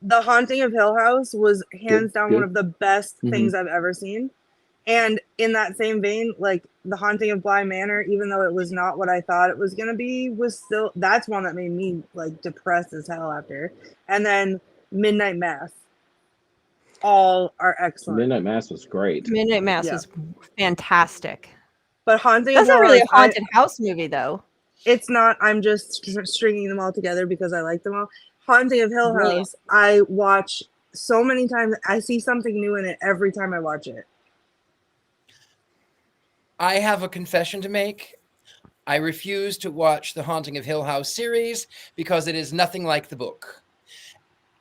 The Haunting of Hill House was hands down Good. one of the best things I've ever seen. And in that same vein, like The Haunting of Bly Manor, even though it was not what I thought it was gonna be, that's one that made me depressed as hell after. And then Midnight Mass. All are excellent. Midnight Mass was great. Midnight Mass was fantastic. But Haunting That's of not Hill really a House, haunted house movie, though. It's not. I'm just stringing them all together because I like them all. Haunting of Hill Brilliant. House, I watch so many times. I see something new in it every time I watch it. I have a confession to make. I refuse to watch the Haunting of Hill House series because it is nothing like the book.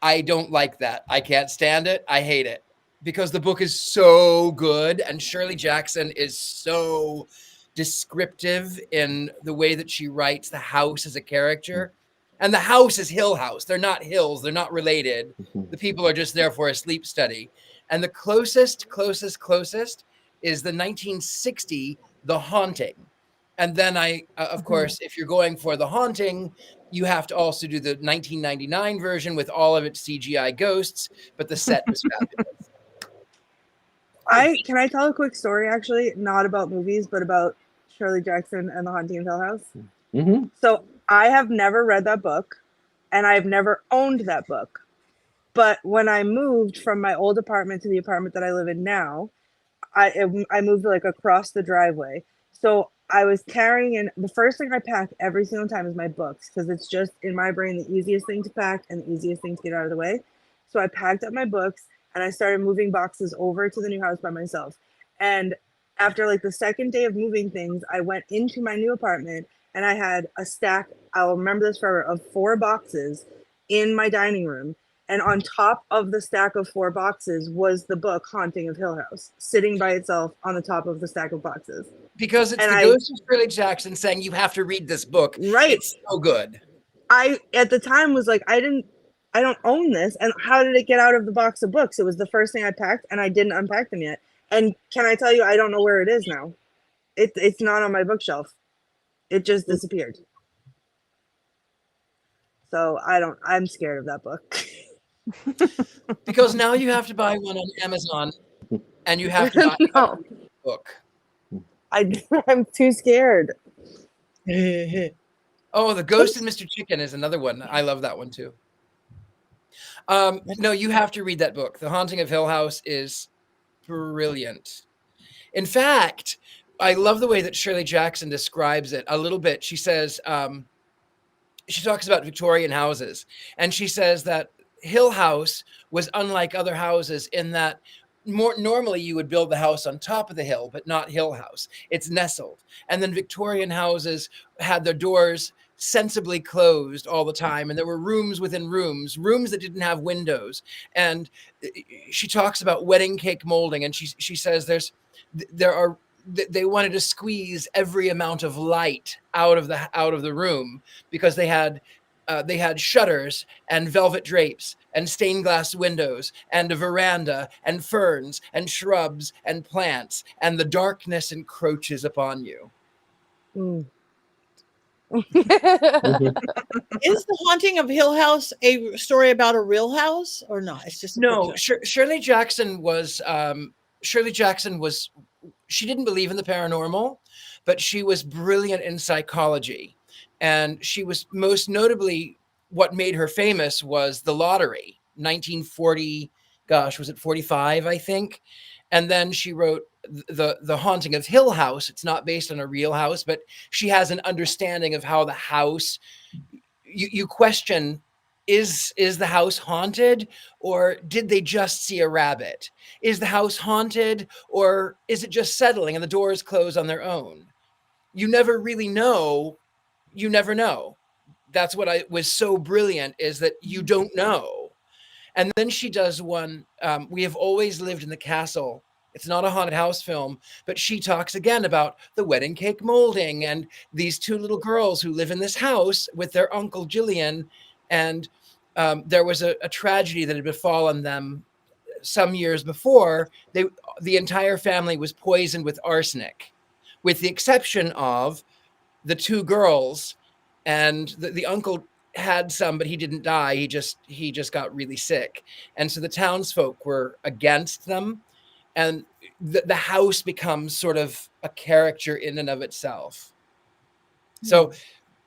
I don't like that. I can't stand it. I hate it because the book is so good and Shirley Jackson is so descriptive in the way that she writes the house as a character. And the house is Hill House. They're not hills. They're not related. The people are just there for a sleep study. And the closest is the 1960 The Haunting. And then of course, if you're going for The Haunting, you have to also do the 1999 version with all of its CGI ghosts, but the set was fabulous. Can I tell a quick story, actually? Not about movies, but about Shirley Jackson and The Haunting of Hill House. Mm-hmm. So I have never read that book, and I've never owned that book. But when I moved from my old apartment to the apartment that I live in now, I moved across the driveway. So I was carrying in, the first thing I pack every single time is my books, because it's just in my brain the easiest thing to pack and the easiest thing to get out of the way. So I packed up my books and I started moving boxes over to the new house by myself. And after the second day of moving things, I went into my new apartment and I had a stack, I'll remember this forever, of 4 boxes in my dining room. And on top of the stack of 4 boxes was the book Haunting of Hill House, sitting by itself on the top of the stack of boxes. Because it's ghost of Shirley Jackson saying you have to read this book. Right. It's so good. I, at the time, was like, I don't own this. And how did it get out of the box of books? It was the first thing I packed, and I didn't unpack them yet. And can I tell you, I don't know where it is now. It's not on my bookshelf. It just disappeared. So I'm scared of that book. Because now you have to buy one on Amazon and you have to buy a book. I'm too scared. Oh, The Ghost of Mr. Chicken is another one. I love that one too. No, you have to read that book. The Haunting of Hill House is brilliant. In fact, I love the way that Shirley Jackson describes it a little bit. She says, she talks about Victorian houses, and she says that Hill House was unlike other houses in that more normally you would build the house on top of the hill, but not Hill House. It's nestled. And then Victorian houses had their doors sensibly closed all the time, and there were rooms within rooms that didn't have windows. And she talks about wedding cake molding, and she says they wanted to squeeze every amount of light out of the room because they had shutters and velvet drapes and stained glass windows and a veranda and ferns and shrubs and plants, and the darkness encroaches upon you. Mm. Is The Haunting of Hill House a story about a real house or not? It's just No. Shirley Jackson was she didn't believe in the paranormal, but she was brilliant in psychology. And she was most notably, what made her famous was The Lottery, 1940, gosh, was it 45, I think? And then she wrote the Haunting of Hill House. It's not based on a real house, but she has an understanding of how the house, you question, is the house haunted, or did they just see a rabbit? Is the house haunted, or is it just settling and the doors close on their own? You never really know. You never know. That's what was so brilliant, is that you don't know. And then she does one, We Have Always Lived in the Castle. It's not a haunted house film, but she talks again about the wedding cake molding and these two little girls who live in this house with their uncle Jillian. And there was a tragedy that had befallen them some years before. The entire family was poisoned with arsenic, with the exception of the two girls, and the uncle had some, but he didn't die. He just got really sick. And so the townsfolk were against them, and the house becomes sort of a character in and of itself. So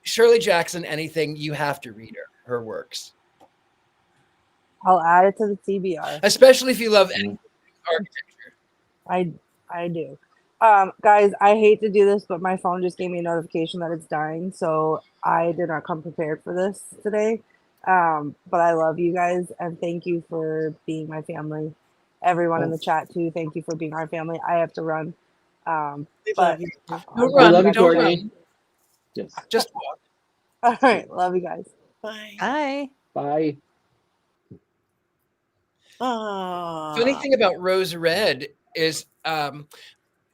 Shirley Jackson, anything, you have to read her works. I'll add it to the TBR. Especially if you love architecture. I do. Guys, I hate to do this, but my phone just gave me a notification that it's dying, so I did not come prepared for this today. But I love you guys, and thank you for being my family. Everyone in the chat too, thank you for being our family. I have to run. Love you. Don't run. love you, Don't Courtney. run. Yes. Just walk. All right, love you guys. Bye. Hi. Bye. Funny thing about Rose Red is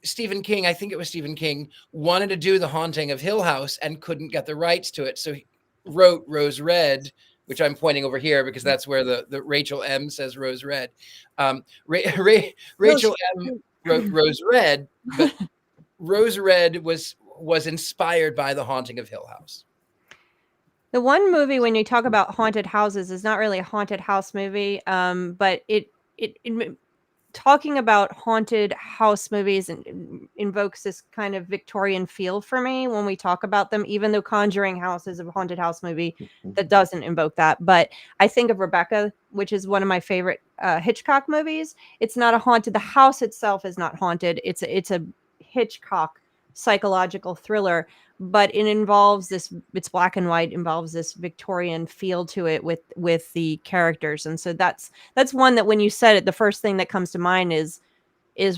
Stephen King, I think it was Stephen King, wanted to do The Haunting of Hill House and couldn't get the rights to it. So he wrote Rose Red, which I'm pointing over here because that's where the Rachel M says Rose Red. Rachel M wrote Rose Red, but Rose Red was inspired by The Haunting of Hill House. The one movie, when you talk about haunted houses, is not really a haunted house movie, but it talking about haunted house movies invokes this kind of Victorian feel for me when we talk about them, even though Conjuring House is a haunted house movie that doesn't invoke that. But I think of Rebecca, which is one of my favorite Hitchcock movies. It's not a haunted. The house itself is not haunted. It's a Hitchcock psychological thriller, but it involves this, it's black and white, involves this Victorian feel to it with the characters. And so that's one that when you said it, the first thing that comes to mind is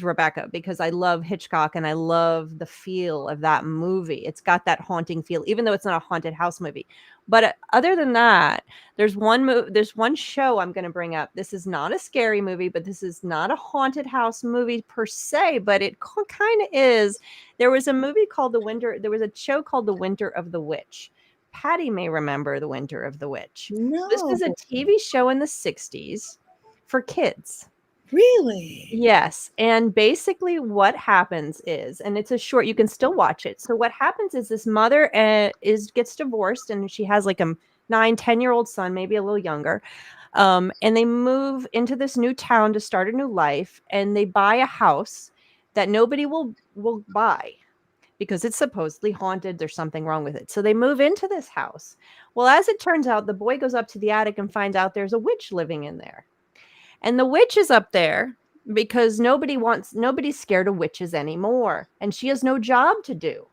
Rebecca, because I love Hitchcock and I love the feel of that movie. It's got that haunting feel, even though it's not a haunted house movie. But other than that, there's one show I'm going to bring up. This is not a scary movie, but this is not a haunted house movie per se, but it kind of is. There was a movie called there was a show called The Winter of the Witch. Patty may remember The Winter of the Witch. No. This was a TV show in the 60s for kids. Really? Yes. And basically what happens is, and it's a short, you can still watch it. So what happens is this mother gets divorced, and she has like a 9-10-year-old son, maybe a little younger. And they move into this new town to start a new life, and they buy a house that nobody will buy because it's supposedly haunted. There's something wrong with it. So they move into this house. Well, as it turns out, the boy goes up to the attic and finds out there's a witch living in there. And the witch is up there because nobody's scared of witches anymore, and she has no job to do.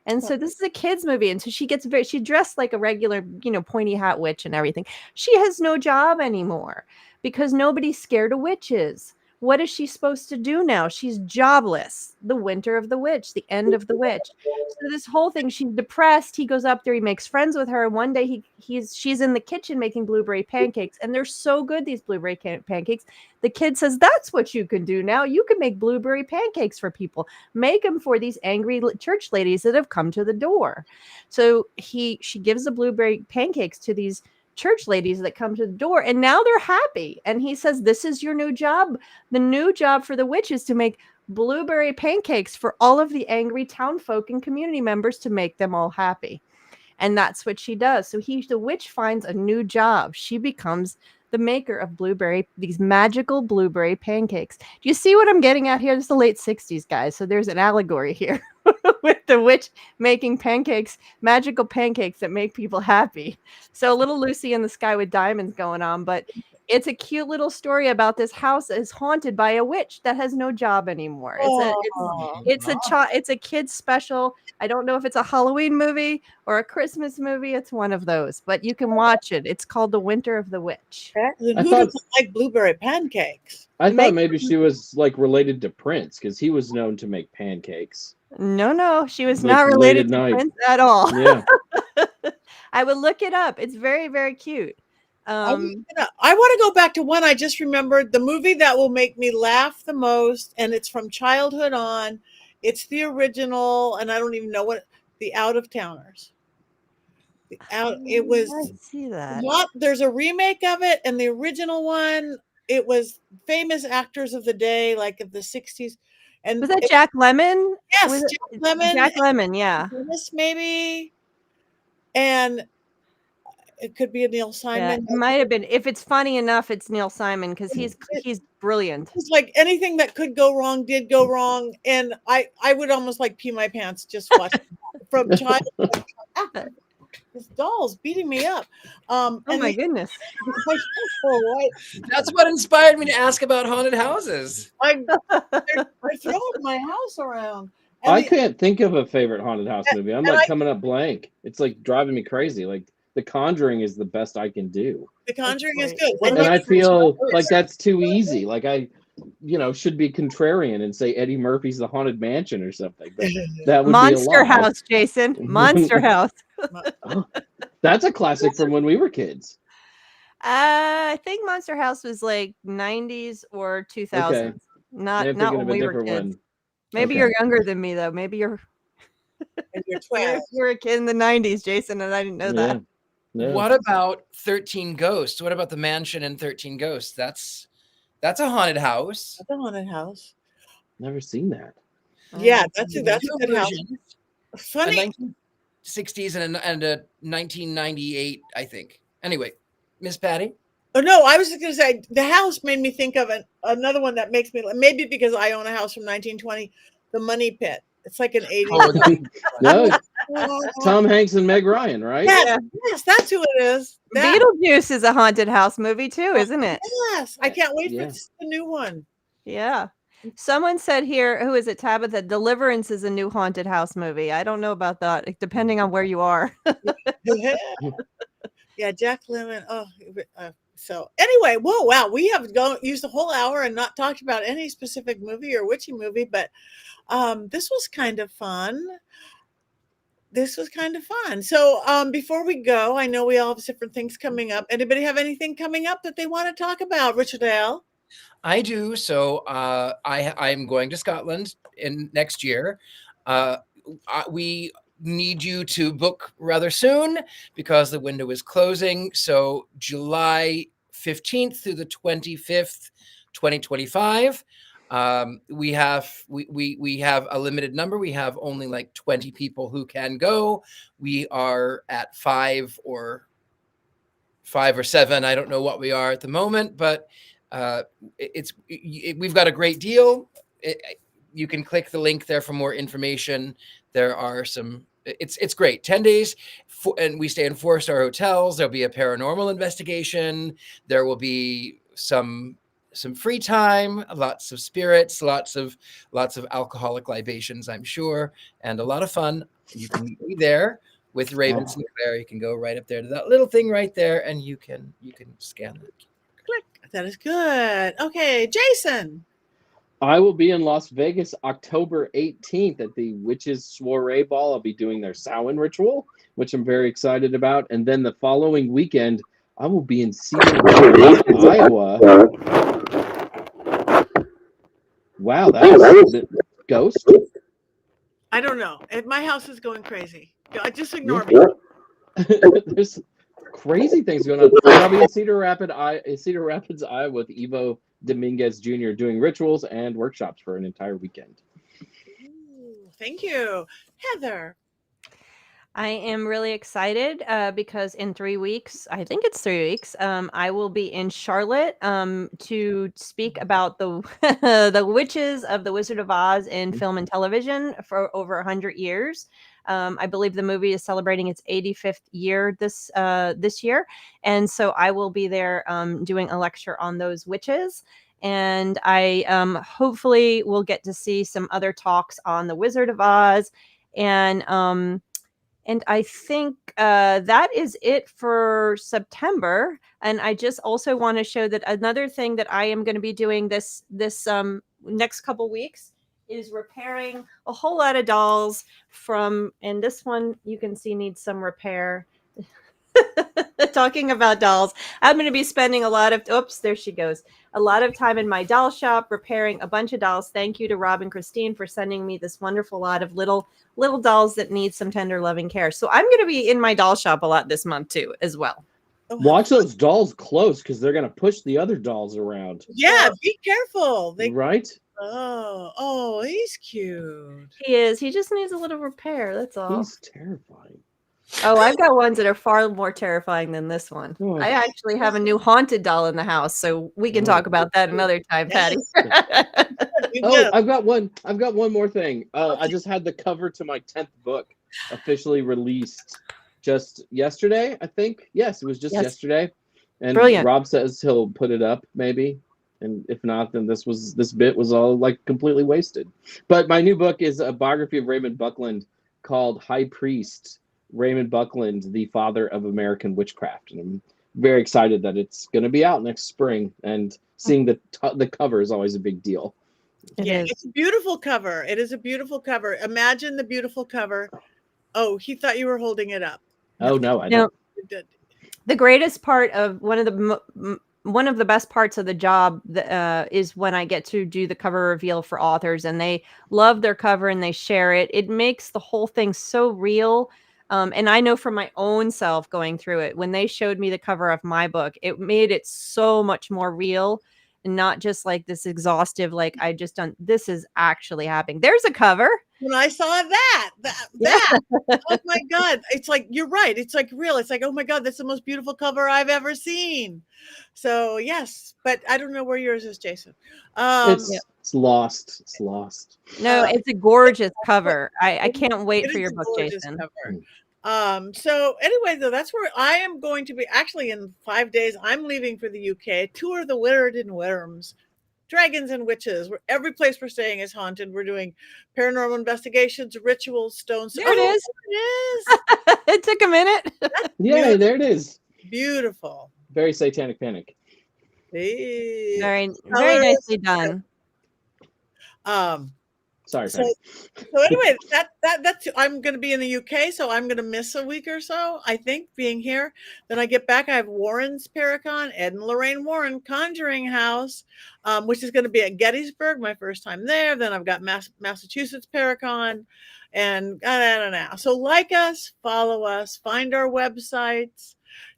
And so this is a kids movie, and so she dressed like a regular, pointy hat witch and everything. She has no job anymore because nobody's scared of witches. What is she supposed to do now? She's jobless. The winter of the witch, the end of the witch. So this whole thing, she's depressed. He goes up there, he makes friends with her. One day she's in the kitchen making blueberry pancakes, and they're so good, these blueberry pancakes. The kid says, "That's what you can do now. You can make blueberry pancakes for people. Make them for these angry church ladies that have come to the door." So she gives the blueberry pancakes to these church ladies that come to the door, and now they're happy. And he says, "This is your new job. The new job for the witch is to make blueberry pancakes for all of the angry town folk and community members to make them all happy." And that's what she does. So the witch finds a new job. She becomes the maker of these magical blueberry pancakes. Do you see what I'm getting at here? This is the late 60s, guys. So there's an allegory here with the witch making pancakes, magical pancakes that make people happy. So a little Lucy in the Sky with Diamonds going on, but it's a cute little story about this house that is haunted by a witch that has no job anymore. It's a kid's special. I don't know if it's a Halloween movie or a Christmas movie. It's one of those, but you can watch it. It's called The Winter of the Witch. Who doesn't like blueberry pancakes? I thought maybe she was like related to Prince because he was known to make pancakes. No, she was not related to Prince at all. Yeah. I would look it up. It's very, very cute. I want to go back to one I just remembered, the movie that will make me laugh the most, and it's from childhood on. It's the original, and I don't even know the Out of Towners. It was. I see that. There's a remake of it, and the original one, it was famous actors of the day, like of the 60s. And was that Jack Lemmon? Yes, Jack Lemmon. Jack Lemmon, yeah. Maybe, and it could be a Neil Simon. Yeah, it might have been. If it's funny enough, it's Neil Simon because he's brilliant. It's like anything that could go wrong did go wrong, and I would almost like pee my pants just watching from childhood. This doll's beating me up. Oh my goodness! That's what inspired me to ask about haunted houses. They're throwing my house around. I can't think of a favorite haunted house movie. I'm like coming up blank. It's like driving me crazy. Like The Conjuring is the best I can do. The Conjuring is good. And I feel like that's too easy. Like I should be contrarian and say Eddie Murphy's The Haunted Mansion or something. But that would Monster be a lot. House, Jason. Monster House. That's a classic from when we were kids. I think Monster House was like 90s or 2000s. Okay. Not when we were kids. One. Maybe you're younger than me though. Maybe you're 12. you were a kid in the 90s, Jason, and I didn't know that. Yeah. What about 13 Ghosts? What about the mansion in 13 Ghosts? That's a haunted house. That's a haunted house. Never seen that. Yeah, that's a good house. Funny. 1960s and a 1998, I think. Anyway, Miss Patti. Oh no, I was just going to say the house made me think of another one that makes me maybe because I own a house from 1920, The Money Pit. It's like an 80s. No, Tom Hanks and Meg Ryan, right? Yes, that's who it is. Beetlejuice is a haunted house movie too, isn't it? Yes, I can't wait for the new one. Yeah. Someone said here, who is it, Tabitha? Deliverance is a new haunted house movie. I don't know about that, depending on where you are. Yeah, Jack Lemmon. So anyway, wow, we have used the whole hour and not talked about any specific movie or witchy movie, but this was kind of fun. So before we go, I know we all have different things coming up. Anybody have anything coming up that they want to talk about, Richard-Lael? I do. So I'm going to Scotland next year. We need you to book rather soon because the window is closing. So July 15th through the 25th, 2025. We have a limited number. We have only like 20 people who can go. We are at 5 or 7. I don't know what we are at the moment, but we've got a great deal. You can click the link there for more information. There are it's great. 10 days and we stay in 4-star hotels. There'll be a paranormal investigation. There will be some some free time, lots of spirits, lots of alcoholic libations, I'm sure, and a lot of fun. You can meet me there with Raven Sinclair. You can go right up there to that little thing right there, and you can scan it. Click. That is good. Okay, Jason. I will be in Las Vegas October 18th at the Witches Soiree Ball. I'll be doing their Samhain ritual, which I'm very excited about. And then the following weekend, I will be in Cedar Rapids, Iowa. Wow, that was the ghost. I don't know. My house is going crazy. Just ignore me. There's crazy things going on. I'll be in Cedar Rapids, Iowa with Evo Dominguez Jr. doing rituals and workshops for an entire weekend. Ooh, thank you. Heather. I am really excited because in 3 weeks, I think it's 3 weeks, I will be in Charlotte to speak about the the witches of the Wizard of Oz in film and television for over 100 years. I believe the movie is celebrating its 85th year this year, and so I will be there doing a lecture on those witches. And I hopefully will get to see some other talks on the Wizard of Oz, and I think that is it for September. And I just also want to show that another thing that I am going to be doing this next couple weeks is repairing a whole lot of dolls and this one you can see needs some repair. Talking about dolls, I'm going to be spending a lot of time in my doll shop repairing a bunch of dolls. Thank you to Rob and Christine for sending me this wonderful lot of little dolls that need some tender loving care. So I'm going to be in my doll shop a lot this month too as well. Watch those dolls close because they're going to push the other dolls around. Yeah, be careful. Right? Oh, he's cute. He is. He just needs a little repair. That's all. He's terrifying. Oh, I've got ones that are far more terrifying than this one. Oh. I actually have a new haunted doll in the house, so we can talk about that another time, Patty. Oh, I've got one more thing. I just had the cover to my 10th book officially released just yesterday, I think. Yes, it was just yesterday. And Brilliant. Rob says he'll put it up maybe. And if not, then this bit was all like completely wasted. But my new book is a biography of Raymond Buckland called High Priest, Raymond Buckland, the father of American witchcraft. And I'm very excited that it's going to be out next spring. And seeing the cover is always a big deal. It's a beautiful cover. It is a beautiful cover. Imagine the beautiful cover. Oh, he thought you were holding it up. Oh, no, I don't. The greatest part of one of the best parts of the job is when I get to do the cover reveal for authors and they love their cover and they share it. It makes the whole thing so real. And I know from my own self going through it, when they showed me the cover of my book, it made it so much more real and not just like this exhaustive, like I just done, this is actually happening. There's a cover. When I saw that, oh my God, it's like, you're right. It's like real. It's like, oh my God, that's the most beautiful cover I've ever seen. So yes, but I don't know where yours is, Jason. It's lost. It's lost. No, it's a gorgeous cover. I can't wait for your book, Jason. Cover. So anyway, though, that's where I am going to be. Actually, in 5 days, I'm leaving for the UK. Tour the Weird and Worms. Dragons and witches. Where every place we're staying is haunted. We're doing paranormal investigations, rituals, stones. There it is. It is. It took a minute. Yeah, there it is. Beautiful. Very satanic panic. Hey. Very nicely done. Sorry. So anyway, that's I'm going to be in the UK, so I'm going to miss a week or so, I think, being here. Then I get back. I have Warren's Paracon, Ed and Lorraine Warren Conjuring House, which is going to be at Gettysburg, my first time there. Then I've got Massachusetts Paracon, and I don't know. So like us, follow us, find our websites,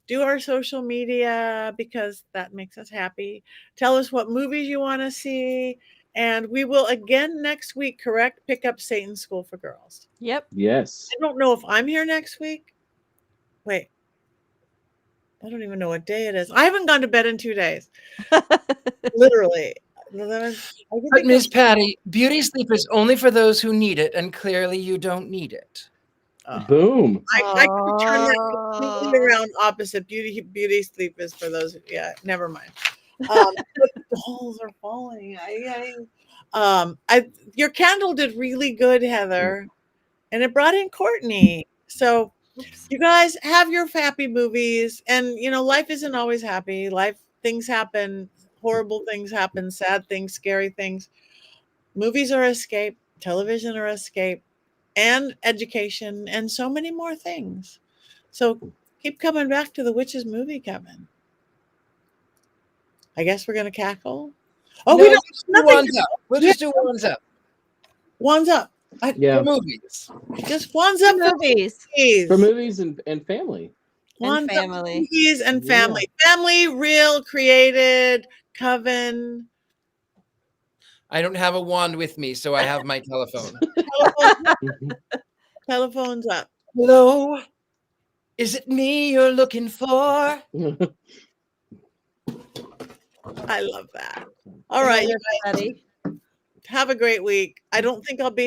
do our social media because that makes us happy. Tell us what movies you want to see. And we will again next week, correct? Pick up Satan's School for Girls. Yep. Yes. I don't know if I'm here next week. Wait. I don't even know what day it is. I haven't gone to bed in 2 days. Literally. But Ms. Patty, beauty sleep is only for those who need it, and clearly you don't need it. Boom. I could turn that completely around opposite. Beauty sleep is for those. Yeah, never mind. dolls are falling. Your candle did really good, Heather, and it brought in Courtney. So you guys have your happy movies, and life isn't always happy. Things happen, horrible things happen, sad things, scary things. Movies are escape, television are escape, and education, and so many more things. So keep coming back to the Witches Movie Coven. I guess we're gonna cackle. Oh, No, we don't. let's do ones up. We'll just do ones up. One's up. Yeah. For movies. Just one's up for Movies movies. For movies and family. One's and up for family. movies and family. Family, real, created, coven. I don't have a wand with me, so I have my telephone. Telephone's up. Hello? Is it me you're looking for? I love that. All right, you guys, Everybody. have a great week. I don't think I'll be